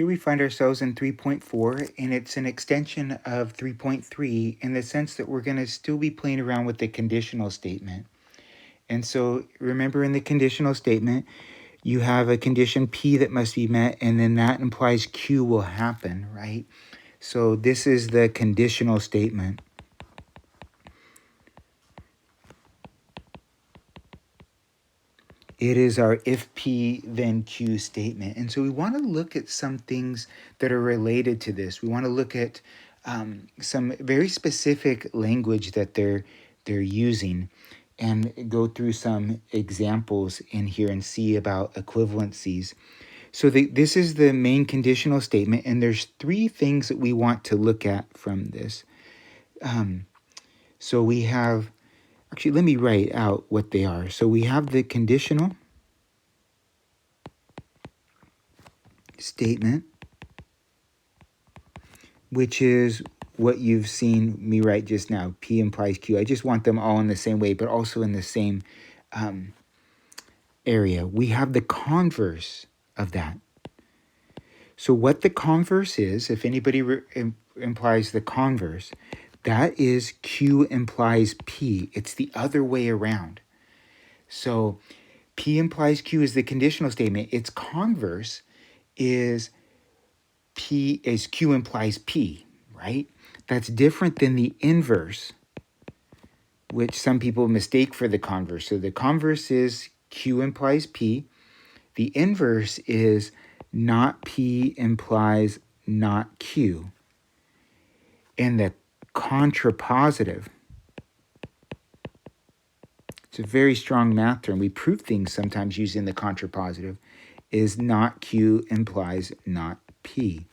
Here we find ourselves in 3.4, and it's an extension of 3.3 in the sense that we're going to still be playing around with the conditional statement. And so remember, in the conditional statement, you have a condition P that must be met, and then that implies Q will happen, right? So this is the conditional statement. It is our if P then Q statement. And so we want to look at some things that are related to this. We want to look at some very specific language that they're using and go through some examples in here and see about equivalencies. So this is the main conditional statement, and there's three things that we want to look at from this. So we have, actually, let me write out what they are. So we have the conditional statement, which is what you've seen me write just now. P implies Q. I just want them all in the same way, but also in the same area. We have the converse of that. So what the converse is, if anybody implies the converse, that is Q implies P. It's the other way around. So P implies Q is the conditional statement. Its converse is Q implies P, right? That's different than the inverse, which some people mistake for the converse. So the converse is Q implies P. The inverse is not P implies not Q. And the contrapositive, it's a very strong math term. We prove things sometimes using the contrapositive, is not Q implies not P.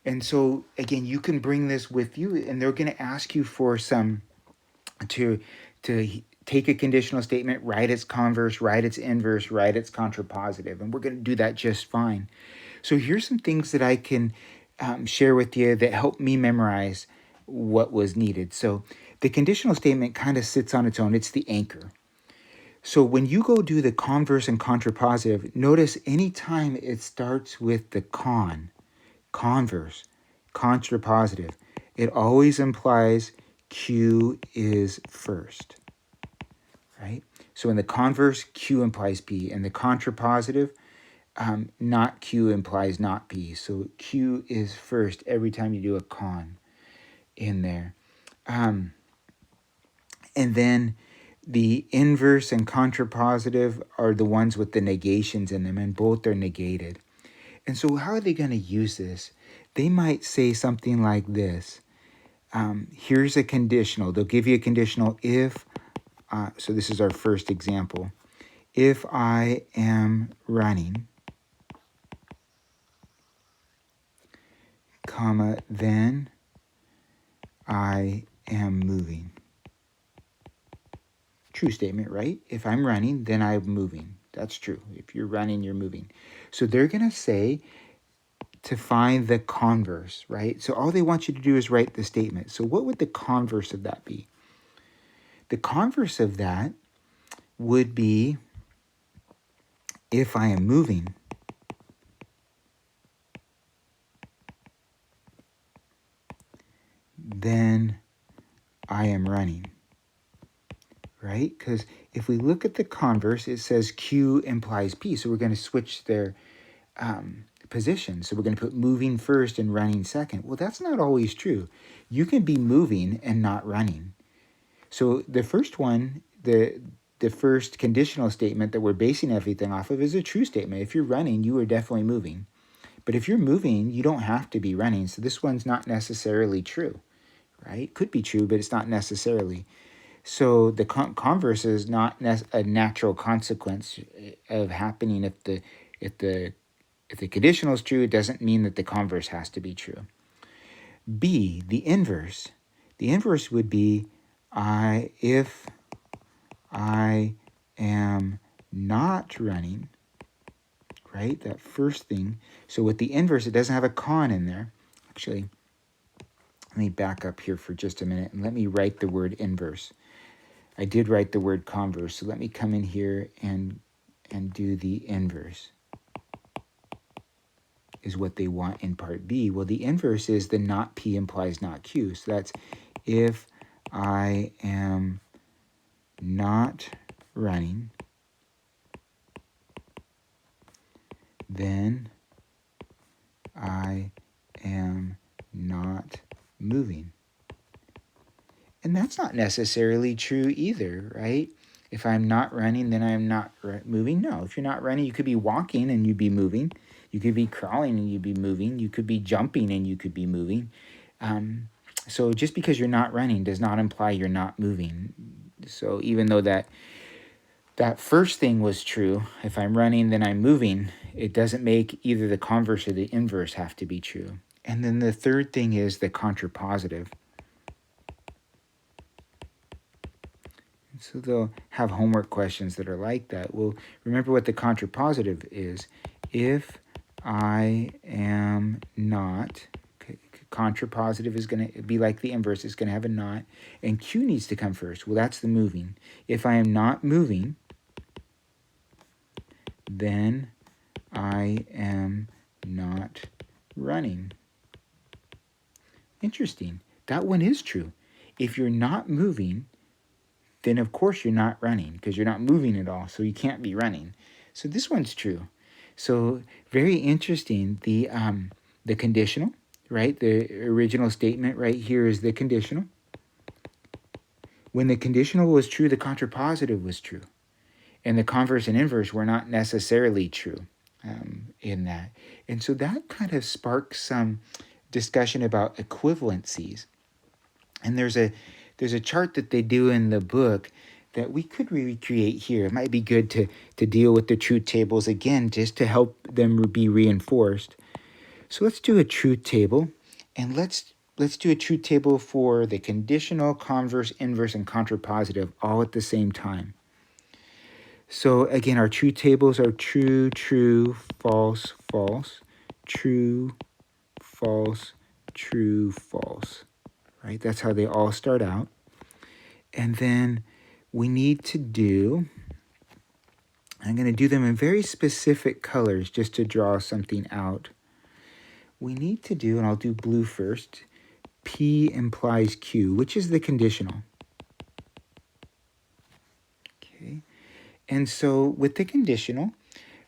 And so, again, you can bring this with you, and they're going to ask you for some, to take a conditional statement, write its converse, write its inverse, write its contrapositive, and we're going to do that just fine. So here's some things that I can share with you that helped me memorize what was needed. So the conditional statement kind of sits on its own. It's the anchor. So when you go do the converse and contrapositive, notice anytime it starts with the converse, contrapositive, it always implies Q is first, right? So in the converse, Q implies P. In the contrapositive, not Q implies not P. So Q is first every time you do a con in there. And then the inverse and contrapositive are the ones with the negations in them, and both are negated. And so how are they going to use this? They might say something like this. Here's a conditional. They'll give you a conditional if, so this is our first example. If I am running, comma, then I am moving. True statement, right? If I'm running, then I'm moving. That's true. If you're running, you're moving. So they're going to say to find the converse, right? So all they want you to do is write the statement. So what would the converse of that be? The converse of that would be, if I am moving, then I am running, right? Because if we look at the converse, it says Q implies P. So we're going to switch their position. So we're going to put moving first and running second. Well, that's not always true. You can be moving and not running. So the first one, the first conditional statement that we're basing everything off of is a true statement. If you're running, you are definitely moving. But if you're moving, you don't have to be running. So this one's not necessarily true, right? Could be true, but it's not necessarily. So the converse is not a natural consequence of happening. If the conditional is true, it doesn't mean that the converse has to be true. B, the inverse. The inverse would be if I am not running, right? That first thing. So with the inverse, it doesn't have a con in there. Actually, let me back up here for just a minute and let me write the word inverse. I did write the word converse, so let me come in here and do the inverse. is what they want in part B. Well, the inverse is the not P implies not Q. So that's if I am not running, then I am not moving. And that's not necessarily true either, right? If I'm not running, then I'm not moving. No, if you're not running, you could be walking and you'd be moving. You could be crawling and you'd be moving. You could be jumping and you could be moving. So just because you're not running does not imply you're not moving. So even though that first thing was true, if I'm running, then I'm moving, it doesn't make either the converse or the inverse have to be true. And then the third thing is the contrapositive. So they'll have homework questions that are like that. Well, remember what the contrapositive is. If I am not, contrapositive is going to be like the inverse. It's going to have a not. And Q needs to come first. Well, that's the moving. If I am not moving, then I am not running. Interesting. That one is true. If you're not moving, then of course you're not running because you're not moving at all, so you can't be running. So this one's true. So very interesting. The conditional, right? The original statement right here is the conditional. When the conditional was true, the contrapositive was true. And the converse and inverse were not necessarily true in that. And so that kind of sparks some discussion about equivalencies. And there's a chart that they do in the book that we could recreate here. It might be good to deal with the truth tables again, just to help them be reinforced. So let's do a truth table, and let's do a truth table for the conditional, converse, inverse, and contrapositive all at the same time. So again, our truth tables are true, true, false, false, true, false, true, false. Right? That's how they all start out. And then we need to do, I'm going to do them in very specific colors just to draw something out. We need to do, and I'll do blue first, P implies Q, which is the conditional. Okay. And so with the conditional,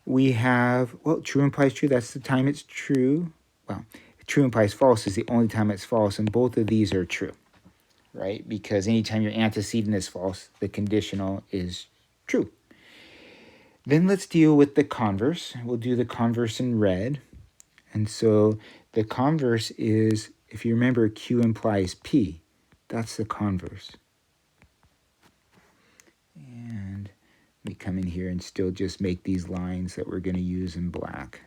we have, well, true implies true. That's the time it's true. Well, true implies false is the only time it's false, and both of these are true, right? Because anytime your antecedent is false, the conditional is true. Then let's deal with the converse. We'll do the converse in red. And so the converse is, if you remember, Q implies P. That's the converse. And let me come in here and still just make these lines that we're going to use in black.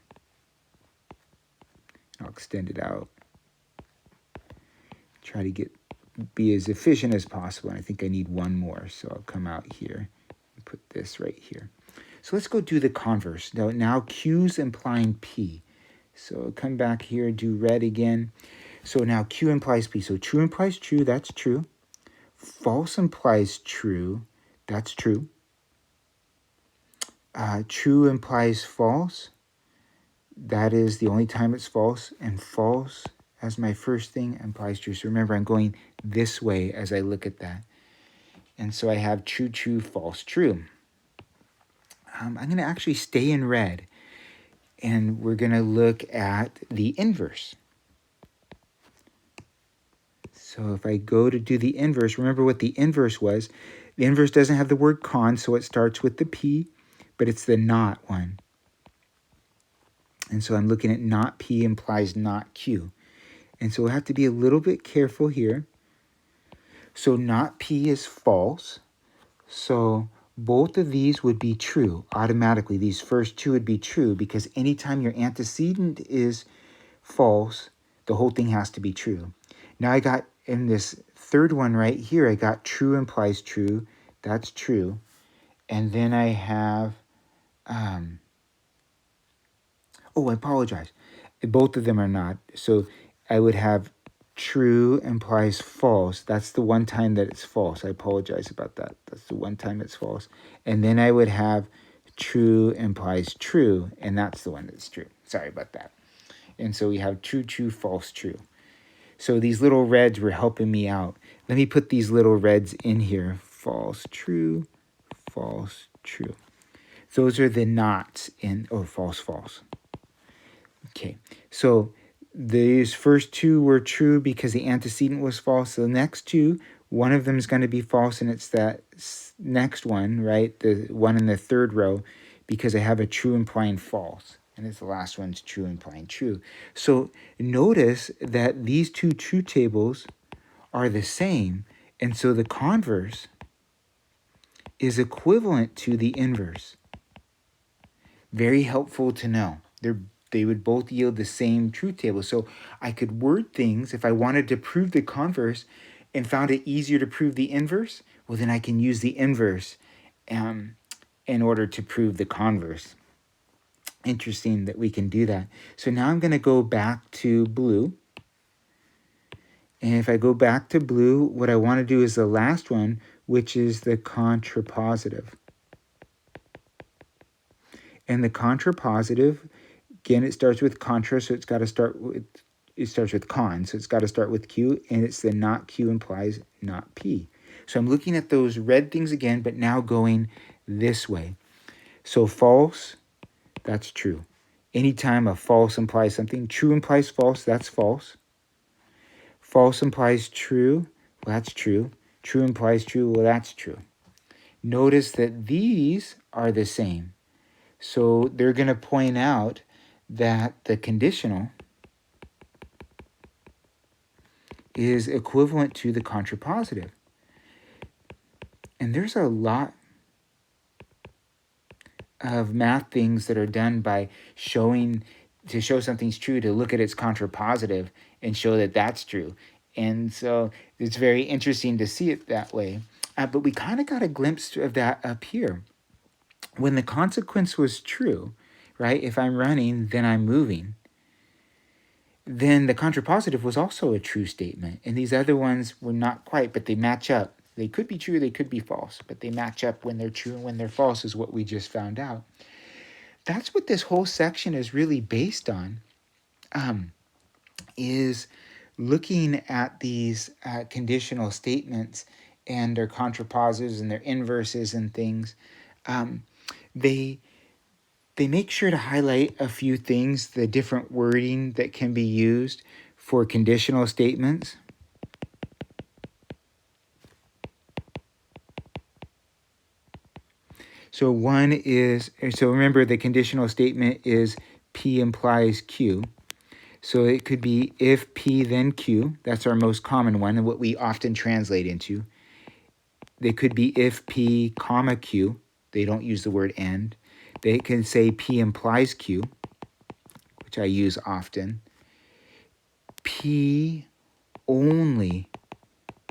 I'll extend it out. Try to be as efficient as possible. And I think I need one more, so I'll come out here and put this right here. So let's go do the converse. Now Q's implying P. So I'll come back here, do red again. So now Q implies P. So true implies true, that's true. False implies true, that's true. True implies false. That is the only time it's false. And false as my first thing implies true. So remember, I'm going this way as I look at that. And so I have true, true, false, true. I'm going to actually stay in red. And we're going to look at the inverse. So if I go to do the inverse, remember what the inverse was. The inverse doesn't have the word con, so it starts with the P, but it's the not one. And so I'm looking at not P implies not Q. And so we'll have to be a little bit careful here. So not P is false. So both of these would be true automatically. These first two would be true because anytime your antecedent is false, the whole thing has to be true. Now I got in this third one right here, I got true implies true. That's true. And then I have, I apologize. Both of them are not. So I would have true implies false. That's the one time that it's false. I apologize about that. That's the one time it's false. And then I would have true implies true, and that's the one that's true. Sorry about that. And so we have true, true, false, true. So these little reds were helping me out. Let me put these little reds in here. False, true, false, true. Those are the nots in, oh, false, false. Okay, so these first two were true because the antecedent was false. So the next two, one of them is going to be false, and it's that next one, right? The one in the third row, because I have a true implying false. And it's the last one's true implying true. So notice that these two truth tables are the same. And so the converse is equivalent to the inverse. Very helpful to know. They would both yield the same truth table. So I could word things if I wanted to prove the converse and found it easier to prove the inverse. Well, then I can use the inverse in order to prove the converse. Interesting that we can do that. So now I'm going to go back to blue. And if I go back to blue, what I want to do is the last one, which is the contrapositive. And the contrapositive, again, it starts with contra, so it starts with con, so it's got to start with Q, and it's the not Q implies not P. So I'm looking at those red things again, but now going this way. So false, that's true. Anytime a false implies something, true implies false, that's false. False implies true, well, that's true. True implies true, well, that's true. Notice that these are the same. So they're going to point out that the conditional is equivalent to the contrapositive. And there's a lot of math things that are done by to show something's true, to look at its contrapositive and show that that's true. And so it's very interesting to see it that way. But we kind of got a glimpse of that up here. When the consequence was true, right? If I'm running, then I'm moving. Then the contrapositive was also a true statement. And these other ones were not quite, but they match up. They could be true, they could be false, but they match up when they're true and when they're false is what we just found out. That's what this whole section is really based on, is looking at these conditional statements and their contrapositives and their inverses and things. They make sure to highlight a few things, the different wording that can be used for conditional statements. So one is, so remember the conditional statement is P implies Q. So it could be if P then Q. That's our most common one and what we often translate into. They could be if P comma Q. They don't use the word and. They can say P implies Q, which I use often. P only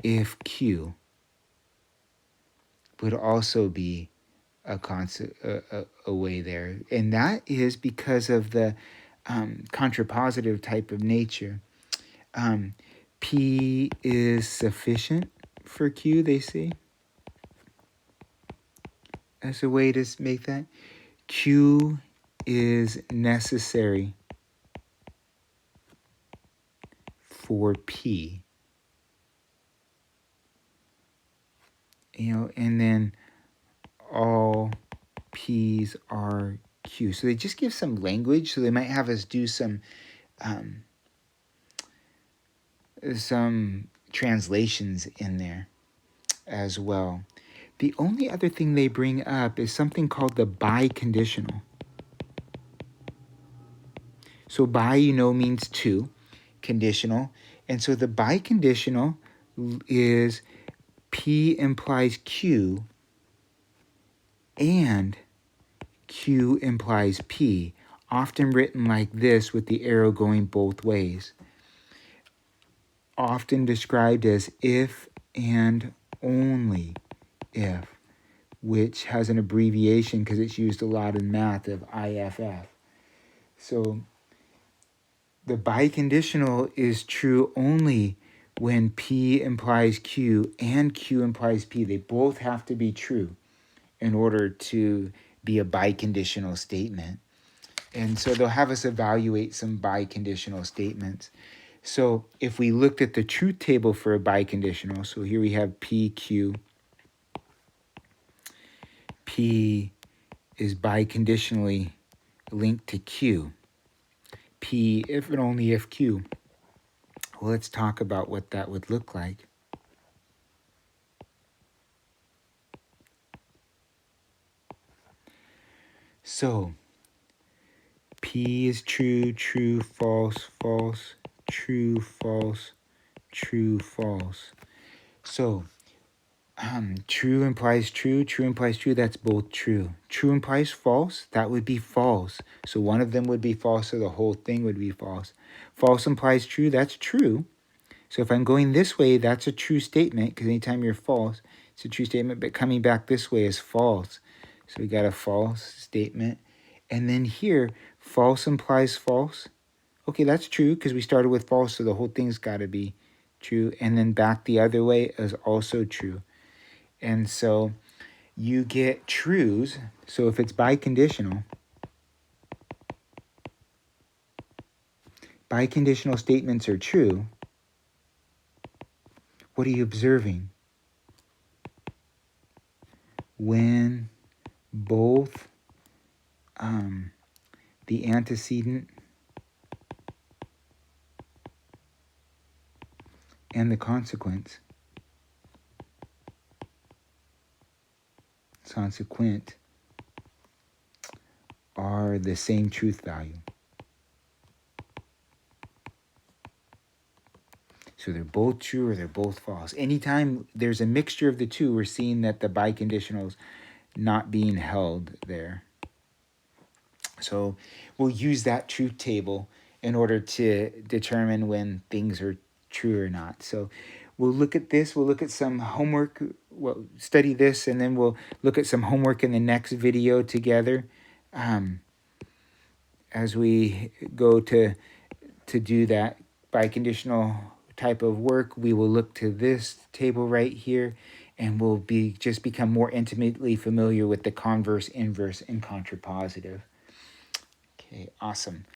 if Q would also be a way there. And that is because of the contrapositive type of nature. P is sufficient for Q, they say. As a way to make that. Q is necessary for P. And then all P's are Q. So they just give some language. So they might have us do some translations in there as well. The only other thing they bring up is something called the biconditional. So bi, means to, conditional. And so the biconditional is P implies Q and Q implies P, often written like this with the arrow going both ways. Often described as if and only if, which has an abbreviation because it's used a lot in math of IFF. So the biconditional is true only when P implies Q and Q implies P. They both have to be true in order to be a biconditional statement. And so they'll have us evaluate some biconditional statements. So if we looked at the truth table for a biconditional, so here we have PQ. P is biconditionally linked to Q. P if and only if Q. Well, let's talk about what that would look like. So P is true, true, false, false, true, false, true, false. So true implies true, true implies true, that's both true. True implies false, that would be false. So one of them would be false, so the whole thing would be false. False implies true, that's true. So if I'm going this way, that's a true statement, because anytime you're false, it's a true statement, but coming back this way is false. So we got a false statement. And then here, false implies false. Okay, that's true, because we started with false, so the whole thing's got to be true. And then back the other way is also true. And so you get trues. So if it's biconditional, biconditional statements are true. What are you observing? When both the antecedent and the consequent are the same truth value. So they're both true or they're both false. Anytime there's a mixture of the two, we're seeing that the biconditional's not being held there. So we'll use that truth table in order to determine when things are true or not. So we'll look at this. We'll look at some homework. We'll study this, and then we'll look at some homework in the next video together. As we go to do that biconditional type of work, we will look to this table right here, and we'll just become more intimately familiar with the converse, inverse, and contrapositive. Okay, awesome.